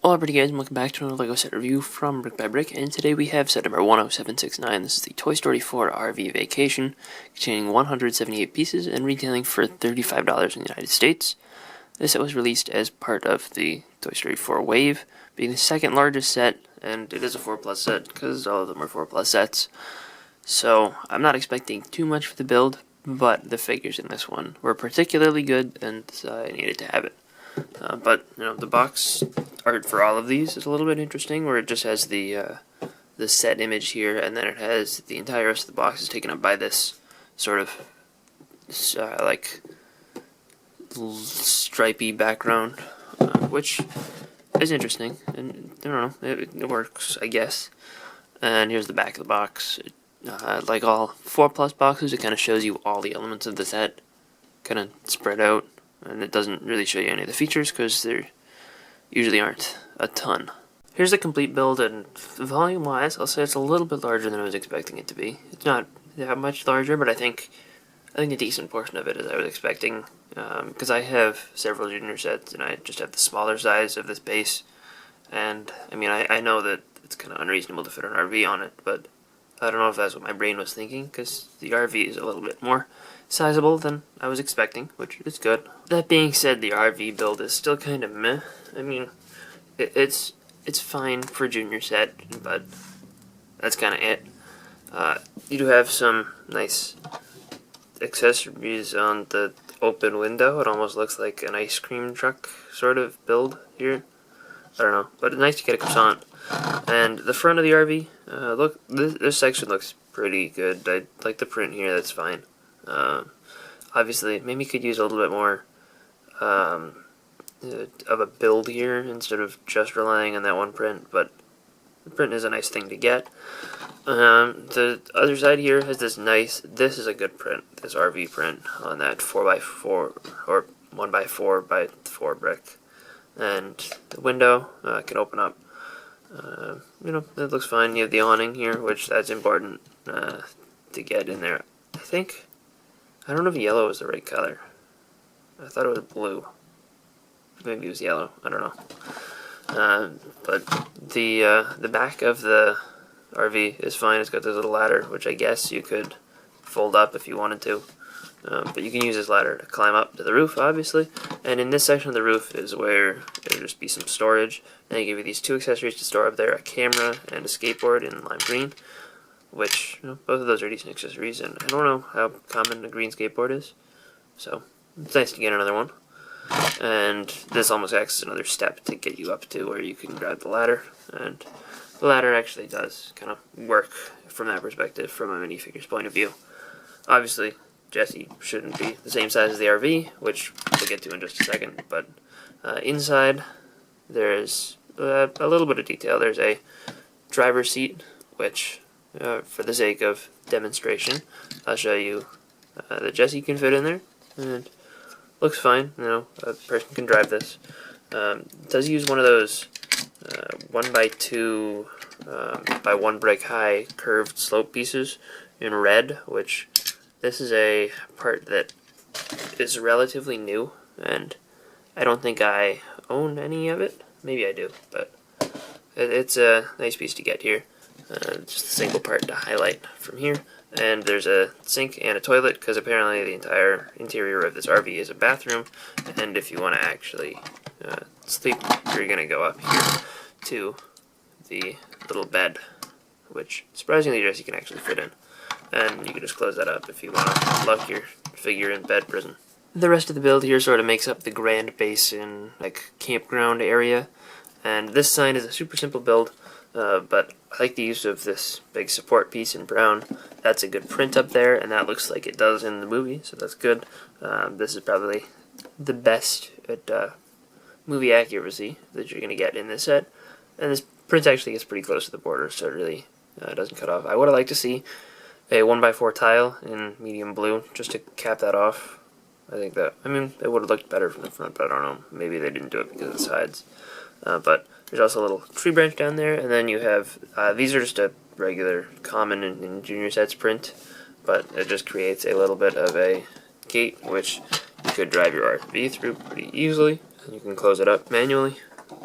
Hello everybody guys, and welcome back to another LEGO set review from BrickByBrick, and today we have set number 10769. This is the Toy Story 4 RV Vacation, containing 178 pieces and retailing for $35 in the United States. This set was released as part of the Toy Story 4 Wave, being the second largest set, and it is a 4 Plus set, because all of them are 4 Plus sets. So, I'm not expecting too much for the build, but the figures in this one were particularly good, and I needed to have it. But you know, the box art for all of these is a little bit interesting, where it just has the set image here, and then it has the entire rest of the box is taken up by this sort of like stripy background, which is interesting, and I don't know, it works, I guess. And here's the back of the box. Like all 4 Plus boxes, it kind of shows you all the elements of the set, kind of spread out. And it doesn't really show you any of the features because there usually aren't a ton. Here's the complete build, and volume-wise, I'll say it's a little bit larger than I was expecting it to be. It's not that much larger, but I think a decent portion of it is I was expecting, because I have several junior sets, and I just have the smaller size of this base. And I mean, I know that it's kind of unreasonable to fit an RV on it, but I don't know if that's what my brain was thinking, because the RV is a little bit more sizable than I was expecting, which is good. That being said, the RV build is still kind of meh. I mean, it's fine for a junior set, but that's kind of it. You do have some nice accessories on the open window. It almost looks like an ice cream truck sort of build here. I don't know, but it's nice to get a croissant. And the front of the RV, look, this section looks pretty good. I like the print here, that's fine. Obviously, maybe could use a little bit more of a build here instead of just relying on that one print, but the print is a nice thing to get. The other side here has this is a good print, this RV print on that 4x4 or 1x4x4 brick. And the window can open up. You know, it looks fine. You have the awning here, which that's important to get in there, I think. I don't know if yellow is the right color. I thought it was blue. Maybe it was yellow. I don't know. But the back of the RV is fine. It's got this little ladder, which I guess you could fold up if you wanted to. But you can use this ladder to climb up to the roof, obviously. And in this section of the roof is where there'll just be some storage. And they give you these 2 accessories to store up there: a camera and a skateboard in lime green. Which, you know, both of those are decent accessories, and I don't know how common a green skateboard is, so it's nice to get another one. And this almost acts as another step to get you up to where you can grab the ladder, and the ladder actually does kind of work from that perspective, from a minifigure's point of view. Obviously, Jessie shouldn't be the same size as the RV, which we'll get to in just a second, but inside there's a little bit of detail. There's a driver's seat, which for the sake of demonstration, I'll show you that Jessie can fit in there, and looks fine. You know, a person can drive this. It does use one of those 1x2 by 1 brick high curved slope pieces in red, which this is a part that is relatively new, and I don't think I own any of it. Maybe I do, but it's a nice piece to get here. Just a single part to highlight from here. And there's a sink and a toilet, because apparently the entire interior of this RV is a bathroom, and if you want to actually sleep, you're going to go up here to the little bed, which surprisingly Jessie can actually fit in. And you can just close that up if you want to lock your figure in bed prison. The rest of the build here sort of makes up the grand basin, like, campground area, and this sign is a super simple build. But I like the use of this big support piece in brown. That's a good print up there, and that looks like it does in the movie, so that's good. This is probably the best at movie accuracy that you're going to get in this set. And this print actually gets pretty close to the border, so it really doesn't cut off. I would have liked to see a 1x4 tile in medium blue, just to cap that off. I think that, I mean, it would have looked better from the front, but I don't know. Maybe they didn't do it because of the sides. But there's also a little tree branch down there, and then you have, these are just a regular common in junior sets print, but it just creates a little bit of a gate, which you could drive your RV through pretty easily, and you can close it up manually.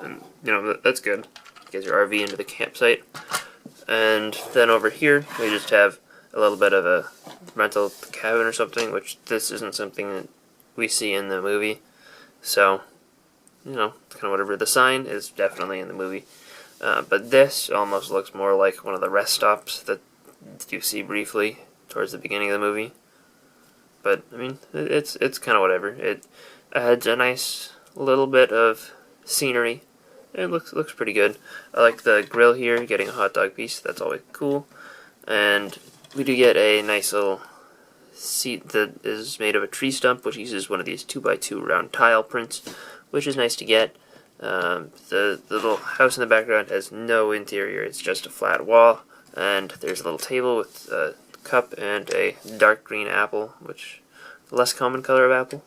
and you know that's good. Get your RV into the campsite, and then over here we just have a little bit of a rental cabin or something, which this isn't something that we see in the movie, so you know, kind of whatever. The sign is definitely in the movie, but this almost looks more like one of the rest stops that you see briefly towards the beginning of the movie. But I mean, it's kind of whatever. It adds a nice little bit of scenery. It looks pretty good. I like the grill here, getting a hot dog piece. That's always cool. And we do get a nice little seat that is made of a tree stump, which uses one of these 2x2 round tile prints, which is nice to get. The little house in the background has no interior. It's just a flat wall, and there's a little table with a cup and a dark green apple, which is a less common color of apple,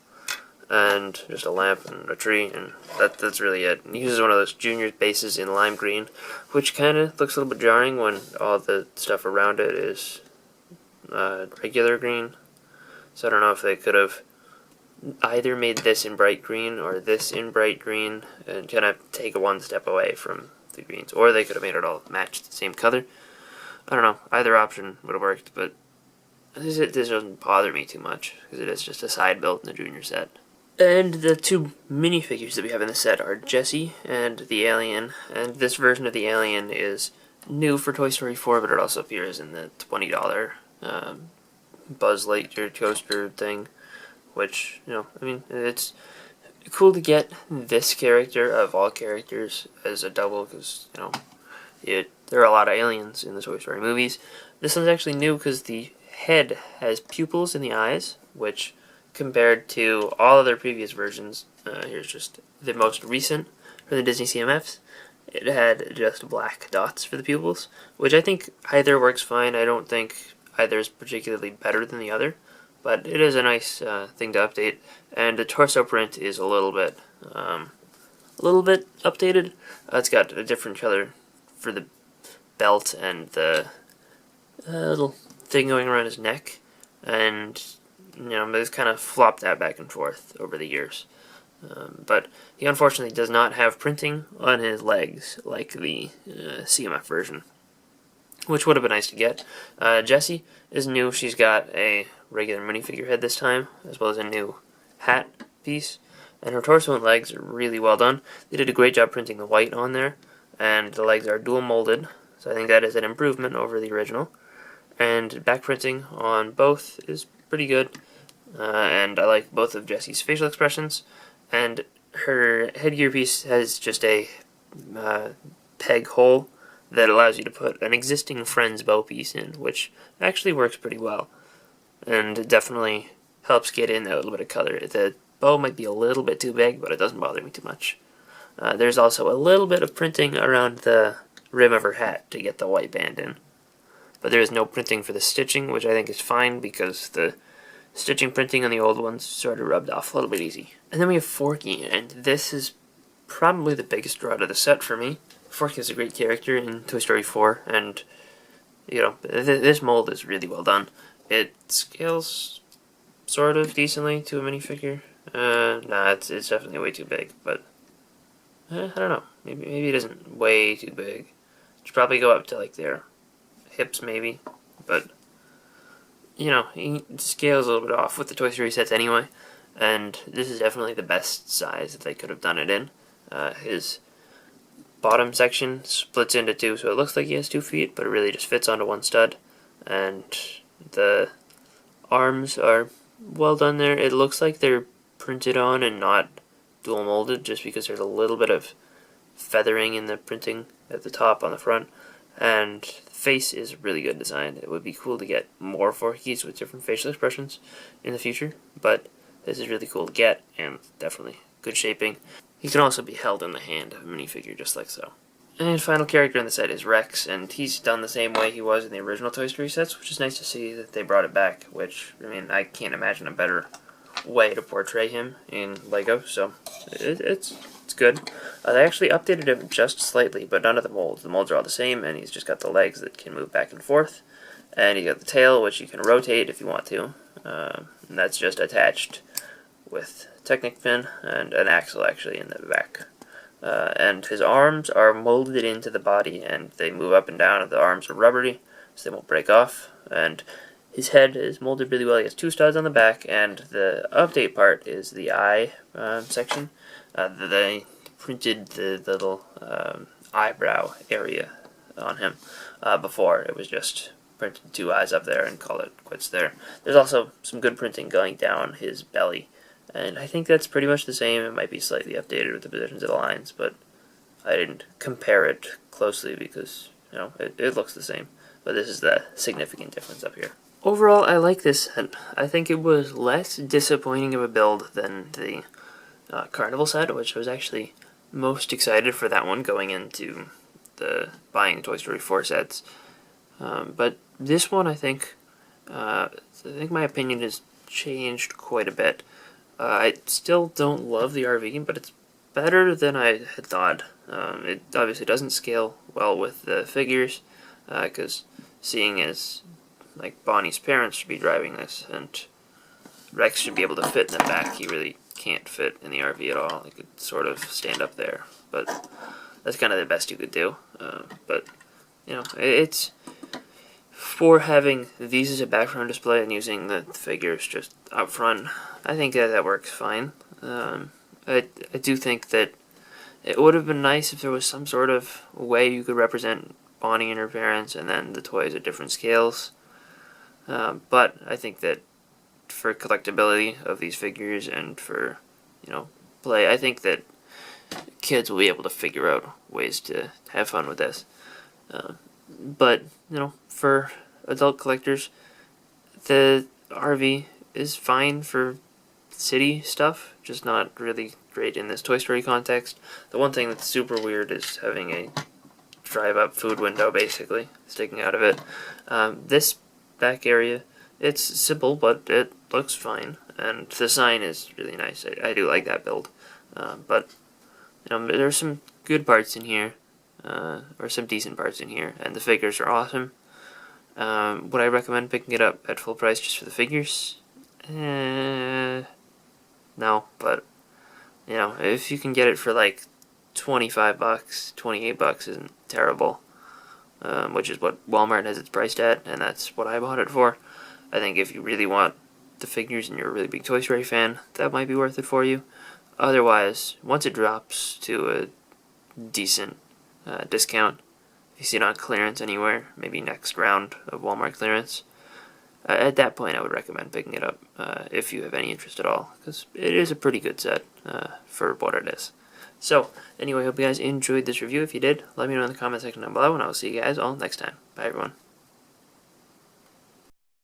and just a lamp and a tree, and that's really it. It uses one of those junior bases in lime green, which kind of looks a little bit jarring when all the stuff around it is regular green. So I don't know if they could have either made this in bright green or this in bright green and kind of take it one step away from the greens, or they could have made it all match the same color. I don't know, either option would have worked, but this doesn't bother me too much because it is just a side built in the junior set. And the two minifigures that we have in the set are Jessie and the alien, and this version of the alien is new for Toy Story 4, but it also appears in the $20 Buzz Lightyear toaster thing, which, you know, I mean, it's cool to get this character of all characters as a double, because, you know, there are a lot of aliens in the Toy Story movies. This one's actually new because the head has pupils in the eyes, which, compared to all other previous versions, here's just the most recent for the Disney CMFs, it had just black dots for the pupils, which I think either works fine. I don't think either is particularly better than the other, but it is a nice thing to update. And the torso print is a little bit updated. It's got a different color for the belt and the little thing going around his neck, and you know, they've kind of flopped that back and forth over the years. But he unfortunately does not have printing on his legs like the CMF version, which would have been nice to get. Jessie is new. She's got a regular minifigure head this time, as well as a new hat piece. And her torso and legs are really well done. They did a great job printing the white on there, and the legs are dual molded, so I think that is an improvement over the original. And back printing on both is pretty good, and I like both of Jessie's facial expressions. And her headgear piece has just a peg hole that allows you to put an existing Friends bow piece in, which actually works pretty well, and it definitely helps get in that little bit of color. The bow might be a little bit too big, but it doesn't bother me too much. There's also a little bit of printing around the rim of her hat to get the white band in, but there is no printing for the stitching, which I think is fine because the stitching printing on the old ones sort of rubbed off a little bit easy. And then we have Forky, and this is probably the biggest draw to the set for me. Forky is a great character in Toy Story 4, and you know, this mold is really well done. It scales sort of decently to a minifigure. Nah, it's definitely way too big, but I don't know. Maybe it isn't way too big. It should probably go up to like their hips maybe, but you know, he scales a little bit off with the Toy Story sets anyway, and this is definitely the best size that they could have done it in. His bottom section splits into two, so it looks like he has 2 feet, but it really just fits onto one stud, and the arms are well done there. It looks like they're printed on and not dual molded, just because there's a little bit of feathering in the printing at the top on the front, and the face is really good design. It would be cool to get more Forkies with different facial expressions in the future, but this is really cool to get, and definitely good shaping. He can also be held in the hand of a minifigure, just like so. And final character in the set is Rex, and he's done the same way he was in the original Toy Story sets, which is nice to see that they brought it back, which, I mean, I can't imagine a better way to portray him in Lego, so it's good. They actually updated him just slightly, but none of the molds. The molds are all the same, and he's just got the legs that can move back and forth, and you got the tail, which you can rotate if you want to, and that's just attached with Technic pin and an axle actually in the back and his arms are molded into the body, and they move up and down, and the arms are rubbery, so they won't break off, and his head is molded really well. He has 2 studs on the back, and the update part is the eye section. They printed the little eyebrow area on him. Before, it was just printed 2 eyes up there and call it quits there. There's also some good printing going down his belly, and I think that's pretty much the same. It might be slightly updated with the positions of the lines, but I didn't compare it closely because, you know, it looks the same. But this is the significant difference up here. Overall, I like this set. I think it was less disappointing of a build than the Carnival set, which I was actually most excited for that one going into the buying Toy Story 4 sets. But this one, I think my opinion has changed quite a bit. I still don't love the RV, but it's better than I had thought. It obviously doesn't scale well with the figures, because seeing as like Bonnie's parents should be driving this, and Rex should be able to fit in the back, he really can't fit in the RV at all. He could sort of stand up there, but that's kind of the best you could do. But, you know, it's for having these as a background display and using the figures just up front, I think that works fine. I do think that it would have been nice if there was some sort of way you could represent Bonnie and her parents and then the toys at different scales. But I think that for collectability of these figures and for, you know, play, I think that kids will be able to figure out ways to have fun with this. But, you know, for adult collectors, the RV is fine for city stuff, just not really great in this Toy Story context. The one thing that's super weird is having a drive-up food window, basically, sticking out of it. This back area, it's simple, but it looks fine, and the sign is really nice. I do like that build. But, you know, there's some good parts in here, or some decent parts in here, and the figures are awesome. Would I recommend picking it up at full price just for the figures? No, but, you know, if you can get it for like $25, $28 isn't terrible, which is what Walmart has it priced at, and that's what I bought it for. I think if you really want the figures and you're a really big Toy Story fan, that might be worth it for you. Otherwise, once it drops to a decent discount, if you see it on clearance anywhere, maybe next round of Walmart clearance, at that point I would recommend picking it up if you have any interest at all, because it is a pretty good set for what it is. So, anyway, I hope you guys enjoyed this review. If you did, let me know in the comment section down below, and I will see you guys all next time. Bye, everyone.